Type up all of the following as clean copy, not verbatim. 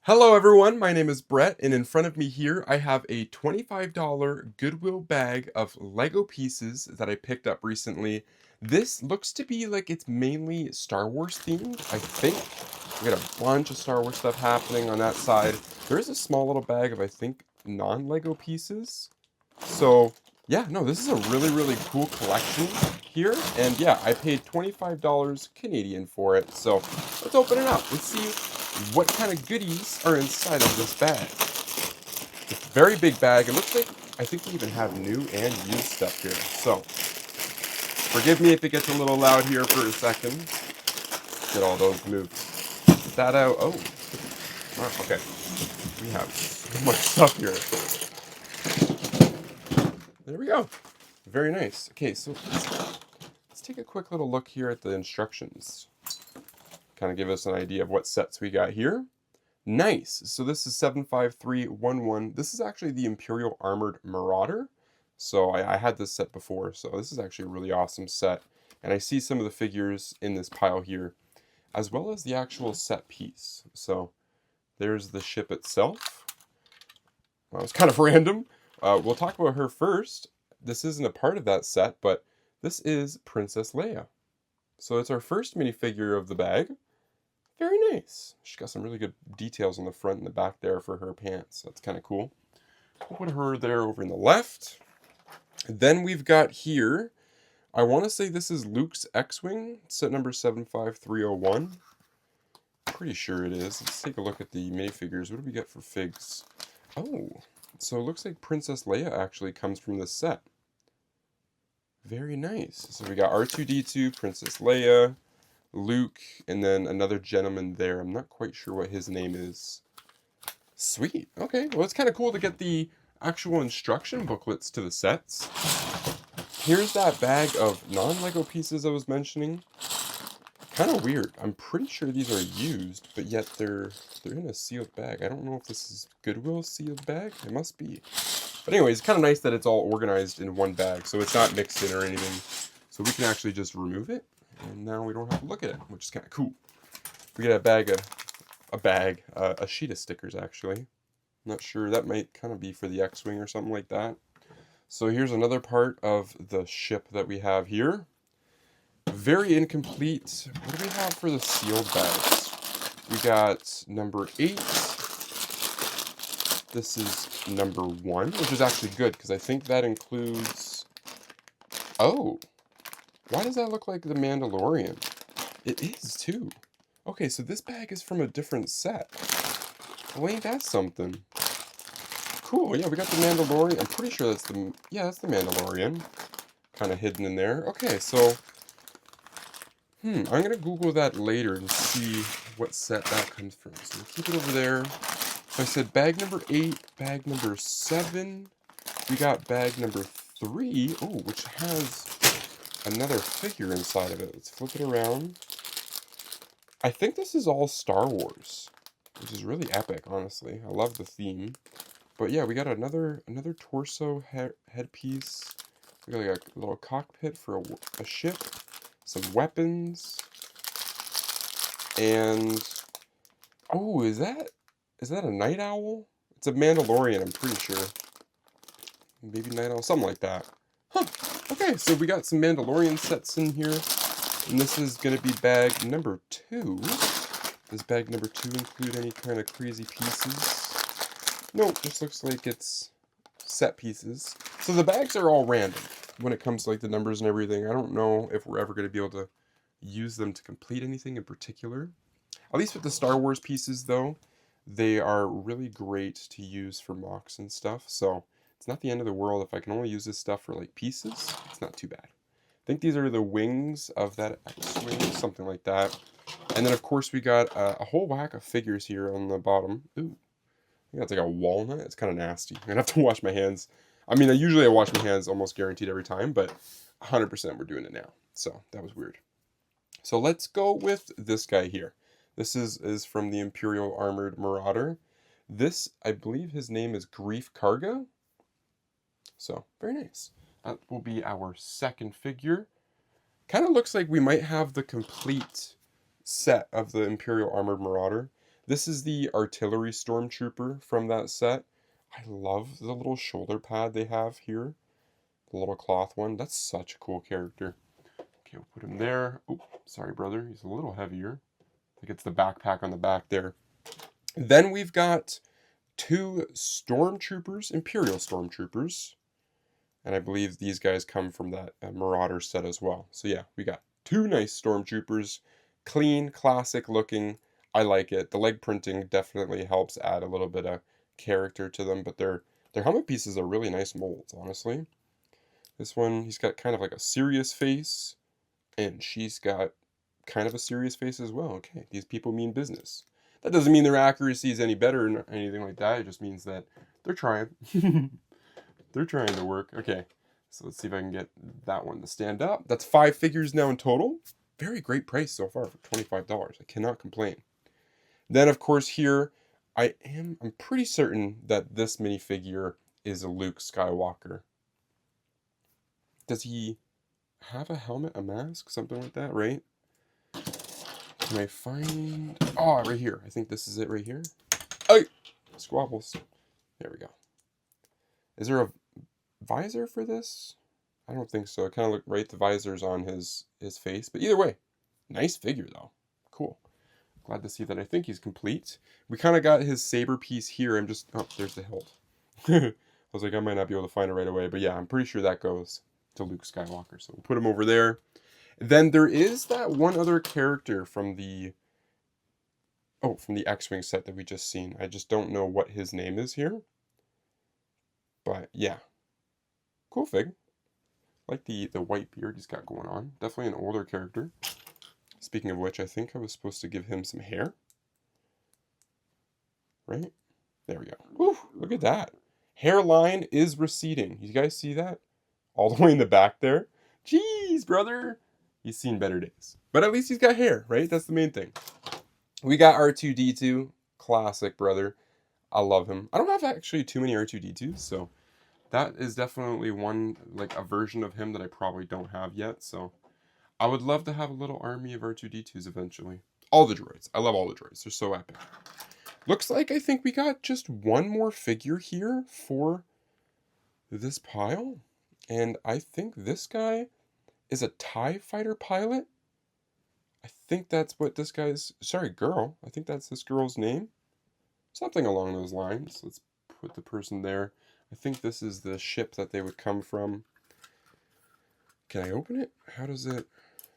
Hello everyone, my name is Brett, and in front of me here I have a $25 Goodwill bag of Lego pieces that I picked up recently. This looks to be like it's mainly Star Wars themed, I think. We got a bunch of Star Wars stuff happening on that side. There is a small little bag of, I think, non-Lego pieces. So, yeah, no, this is a really cool collection here. And yeah, I paid $25 Canadian for it. So, let's open it up. Let's see what kind of goodies are inside of this bag. It's a very big bag. It looks like, I think we even have new and used stuff here. So, forgive me if it gets a little loud here for a second. Get all those moved. Get that out. Oh, wow, okay. We have so much stuff here. There we go. Very nice. Okay, so let's take a quick little look here at the instructions. Kind of give us an idea of what sets we got here. Nice. So this is 75311. This is actually the Imperial Armored Marauder. So I had this set before, so this is actually a really awesome set. And I see some of the figures in this pile here, as well as the actual set piece. So there's the ship itself. Well, it's kind of random. We'll talk about her first. This isn't a part of that set, but this is Princess Leia. So it's our first minifigure of the bag. Very nice. She's got some really good details on the front and the back there for her pants. That's kind of cool. We'll put her there over in the left. Then we've got here, I want to say this is Luke's X-Wing, set number 75301. Pretty sure it is. Let's take a look at the minifigures. What do we get for figs? Oh, so it looks like Princess Leia actually comes from this set. Very nice. So we got R2-D2, Princess Leia, Luke, and then another gentleman there. I'm not quite sure what his name is. Sweet. Okay, well it's kind of cool to get the actual instruction booklets to the sets. Here's that bag of non-Lego pieces I was mentioning. Kind of weird. I'm pretty sure these are used, but yet they're in a sealed bag. I don't know if this is Goodwill sealed bag. It must be. But anyways, it's kind of nice that it's all organized in one bag, so it's not mixed in or anything. So we can actually just remove it, and now we don't have to look at it, which is kind of cool. We get a sheet of stickers actually. Not sure, that might kind of be for the X-Wing or something like that. So here's another part of the ship that we have here. Very incomplete. What do we have for the sealed bags? We got number 8. This is number 1, which is actually good because I think that includes... Oh! Why does that look like the Mandalorian? It is too. Okay, so this bag is from a different set. Well, ain't that something? Cool, yeah, we got the Mandalorian. I'm pretty sure that's the... Yeah, that's the Mandalorian. Kind of hidden in there. Okay, so... I'm going to Google that later and see what set that comes from. So we'll keep it over there. So I said bag number 8, bag number 7. We got bag number 3. Oh, which has another figure inside of it. Let's flip it around. I think this is all Star Wars, which is really epic, honestly. I love the theme. But yeah, we got another torso headpiece. We got like a little cockpit for a ship. Some weapons, and oh, is that a night owl? It's a Mandalorian, I'm pretty sure. Maybe night owl, something like that. Huh. Okay, so we got some Mandalorian sets in here, and this is gonna be bag number 2. Does bag number 2 include any kind of crazy pieces? Nope, just looks like it's set pieces. So the bags are all random when it comes to like the numbers and everything. I don't know if we're ever going to be able to use them to complete anything in particular. At least with the Star Wars pieces though, they are really great to use for mocks and stuff. So it's not the end of the world. If I can only use this stuff for like pieces, it's not too bad. I think these are the wings of that X-Wing, something like that. And then of course we got a whole whack of figures here on the bottom. Ooh, I think that's like a walnut. It's kind of nasty. I'm going to have to wash my hands. I mean, usually I wash my hands almost guaranteed every time, but 100% we're doing it now. So that was weird. So let's go with this guy here. This is from the Imperial Armored Marauder. This, I believe his name is Grief Karga. So, very nice. That will be our second figure. Kind of looks like we might have the complete set of the Imperial Armored Marauder. This is the artillery stormtrooper from that set. I love the little shoulder pad they have here. The little cloth one. That's such a cool character. Okay, we'll put him there. Oh, sorry, brother. He's a little heavier. I think it's the backpack on the back there. Then we've got two stormtroopers, Imperial stormtroopers. And I believe these guys come from that Marauder set as well. So yeah, we got two nice stormtroopers. Clean, classic looking. I like it. The leg printing definitely helps add a little bit of character to them, but their helmet pieces are really nice molds, honestly. This one, he's got kind of like a serious face, and she's got kind of a serious face as well. Okay, these people mean business. That doesn't mean their accuracy is any better or anything like that. It just means that they're trying. They're trying to work. Okay, so let's see if I can get that one to stand up. That's 5 figures now in total. Very great price so far for $25. I cannot complain. Then, of course, here, I'm pretty certain that this minifigure is a Luke Skywalker. Does he have a helmet, a mask, something like that, right? Can I find... Oh, right here. I think this is it right here. Oh, squabbles. There we go. Is there a visor for this? I don't think so. It kind of looked right. The visor's on his face. But either way, nice figure, though. Cool. Glad to see that. I think he's complete. We kind of got his saber piece here. Oh, there's the hilt. I was like, I might not be able to find it right away. But yeah, I'm pretty sure that goes to Luke Skywalker. So we'll put him over there. Then there is that one other character from the X-Wing set that we just seen. I just don't know what his name is here. But yeah. Cool fig. Like the white beard he's got going on. Definitely an older character. Speaking of which, I think I was supposed to give him some hair. Right? There we go. Woo! Look at that. Hairline is receding. You guys see that? All the way in the back there. Jeez, brother. He's seen better days. But at least he's got hair, right? That's the main thing. We got R2-D2. Classic, brother. I love him. I don't have actually too many R2-D2s, so that is definitely one, like a version of him that I probably don't have yet, so I would love to have a little army of R2-D2s eventually. All the droids. I love all the droids. They're so epic. Looks like I think we got just one more figure here for this pile. And I think this guy is a TIE fighter pilot. I think that's what this guy's... Sorry, girl. I think that's this girl's name. Something along those lines. Let's put the person there. I think this is the ship that they would come from. Can I open it? How does it...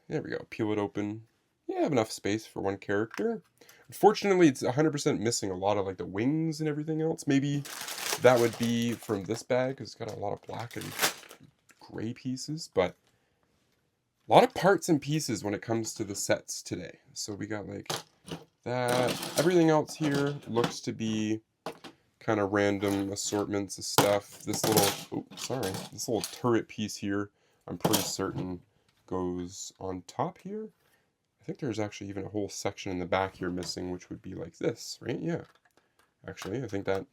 There we go. Peel it open. Yeah, I have enough space for one character. Unfortunately, it's 100% missing a lot of like the wings and everything else. Maybe that would be from this bag because it's got a lot of black and gray pieces. But a lot of parts and pieces when it comes to the sets today. So we got like that. Everything else here looks to be kind of random assortments of stuff. This little, this little turret piece here, I'm pretty certain goes on top here. I think there's actually even a whole section in the back here missing, which would be like this, right? Yeah. Actually, I think that,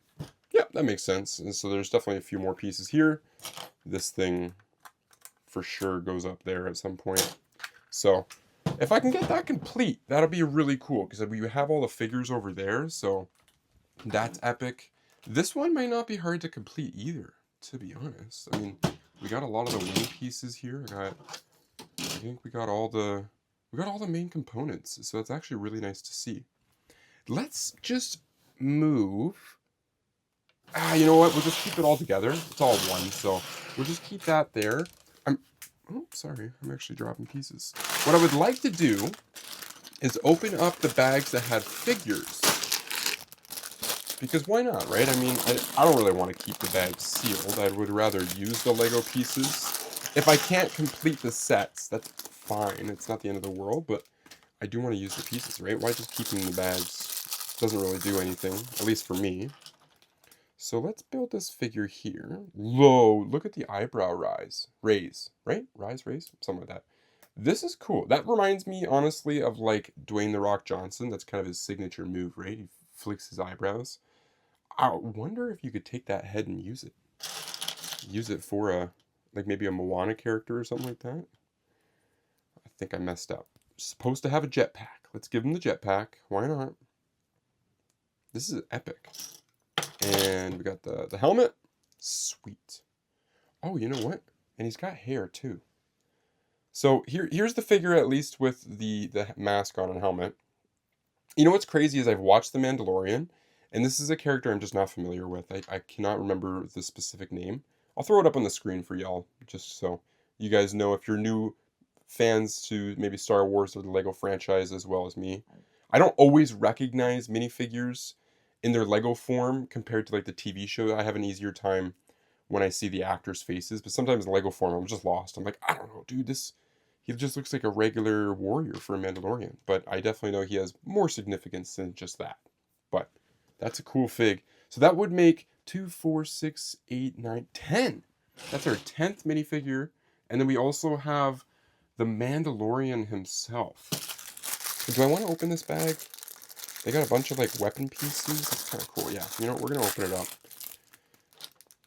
yeah, that makes sense. And so there's definitely a few more pieces here. This thing for sure goes up there at some point. So if I can get that complete, that'll be really cool because we have all the figures over there. So that's epic. This one might not be hard to complete either, to be honest. I mean, we got a lot of the wing pieces here. I think we got all the main components, so it's actually really nice to see. Let's just move. You know what? We'll just keep it all together. It's all one, so we'll just keep that there. Oh, sorry. I'm actually dropping pieces. What I would like to do is open up the bags that had figures. Because why not, right? I mean, I don't really want to keep the bags sealed. I would rather use the Lego pieces. If I can't complete the sets, that's fine. It's not the end of the world, but I do want to use the pieces, right? Why just keep them in the bags? Doesn't really do anything, at least for me. So let's build this figure here. Whoa, look at the eyebrow raise, right? Raise, something like that. This is cool. That reminds me, honestly, of like Dwayne "The Rock" Johnson. That's kind of his signature move, right? He flicks his eyebrows. I wonder if you could take that head and use it. Use it for a, like maybe a Moana character or something like that. I think I messed up. Supposed to have a jetpack. Let's give him the jetpack. Why not? This is epic. And we got the helmet. Sweet. Oh, you know what? And he's got hair too. So here's the figure, at least with the mask on and helmet. You know what's crazy is I've watched The Mandalorian, and this is a character I'm just not familiar with. I cannot remember the specific name. I'll throw it up on the screen for y'all, just so you guys know if you're new fans to maybe Star Wars or the Lego franchise as well as me. I don't always recognize minifigures in their Lego form compared to like the TV show. I have an easier time when I see the actors' faces, but sometimes in Lego form I'm just lost. I'm like, I don't know, dude, he just looks like a regular warrior for a Mandalorian, but I definitely know he has more significance than just that. But that's a cool fig. So that would make 2, 4, 6, 8, 9, 10. That's our 10th minifigure. And then we also have the Mandalorian himself. Do I want to open this bag? They got a bunch of like weapon pieces. That's kind of cool. Yeah, you know what? We're going to open it up.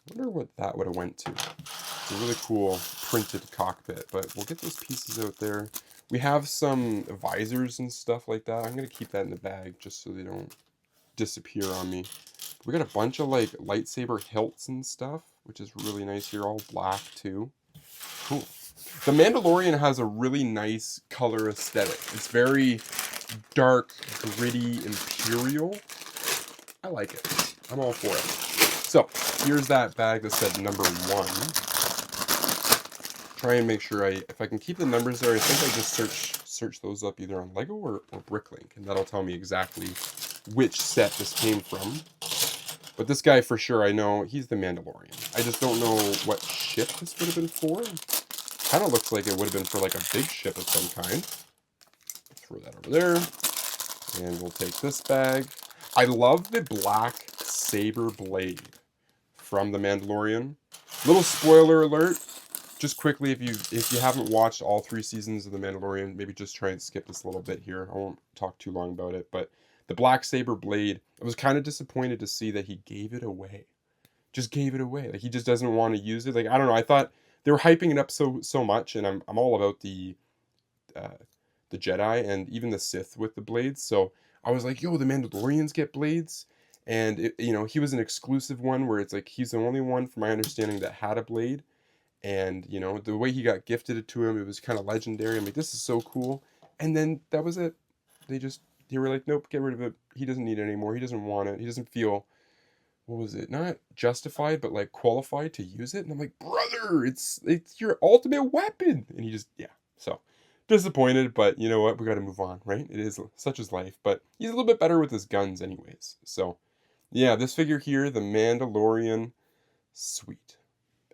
I wonder what that would have went to. It's a really cool printed cockpit, but we'll get those pieces out there. We have some visors and stuff like that. I'm going to keep that in the bag just so they don't disappear on me. We got a bunch of like lightsaber hilts and stuff, which is really nice here, all black too. Cool. The Mandalorian has a really nice color aesthetic. It's very dark, gritty, imperial. I like it. I'm all for it. So, here's that bag that said number 1. Try and make sure if I can keep the numbers there, I think I just search those up either on Lego or Bricklink, and that'll tell me exactly which set this came from. But this guy for sure, I know he's the Mandalorian. I just don't know what ship this would have been for. Kind of looks like it would have been for like a big ship of some kind. Throw that over there. And we'll take this bag. I love the black saber blade from the Mandalorian. Little spoiler alert. Just quickly, if you haven't watched all 3 seasons of The Mandalorian, maybe just try and skip this little bit here. I won't talk too long about it, but the black saber blade, I was kind of disappointed to see that he gave it away. Just gave it away. Like, he just doesn't want to use it. Like, I don't know. I thought they were hyping it up so much, and I'm all about the Jedi and even the Sith with the blades. So I was like, yo, the Mandalorians get blades. And, he was an exclusive one where it's like he's the only one, from my understanding, that had a blade. And, the way he got gifted it to him, it was kind of legendary. I'm like, this is so cool. And then that was it. They were like, nope, get rid of it. He doesn't need it anymore. He doesn't want it. He doesn't feel, what was it? Not justified, but like qualified to use it. And I'm like, brother, it's your ultimate weapon. And he just, yeah. So disappointed, but you know what? We got to move on, right? It is such as life. But he's a little bit better with his guns anyways. So yeah, this figure here, the Mandalorian, sweet.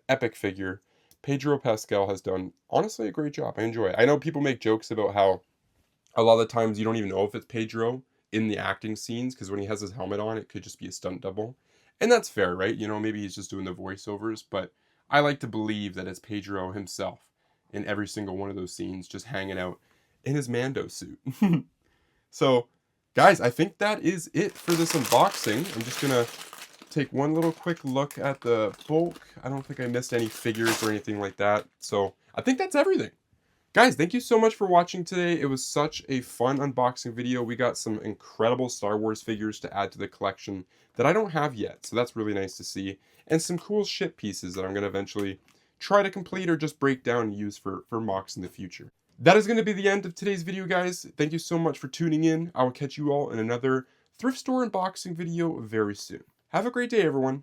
Epic figure. Pedro Pascal has done, honestly, a great job. I enjoy it. I know people make jokes about how a lot of the times you don't even know if it's Pedro in the acting scenes, because when he has his helmet on, it could just be a stunt double. And that's fair, right? Maybe he's just doing the voiceovers, but I like to believe that it's Pedro himself in every single one of those scenes, just hanging out in his Mando suit. So, guys, I think that is it for this unboxing. I'm just going to take one little quick look at the bulk. I don't think I missed any figures or anything like that. So I think that's everything. Guys, thank you so much for watching today. It was such a fun unboxing video. We got some incredible Star Wars figures to add to the collection that I don't have yet. So that's really nice to see. And some cool ship pieces that I'm going to eventually try to complete or just break down and use for mocks in the future. That is going to be the end of today's video, guys. Thank you so much for tuning in. I will catch you all in another thrift store unboxing video very soon. Have a great day, everyone.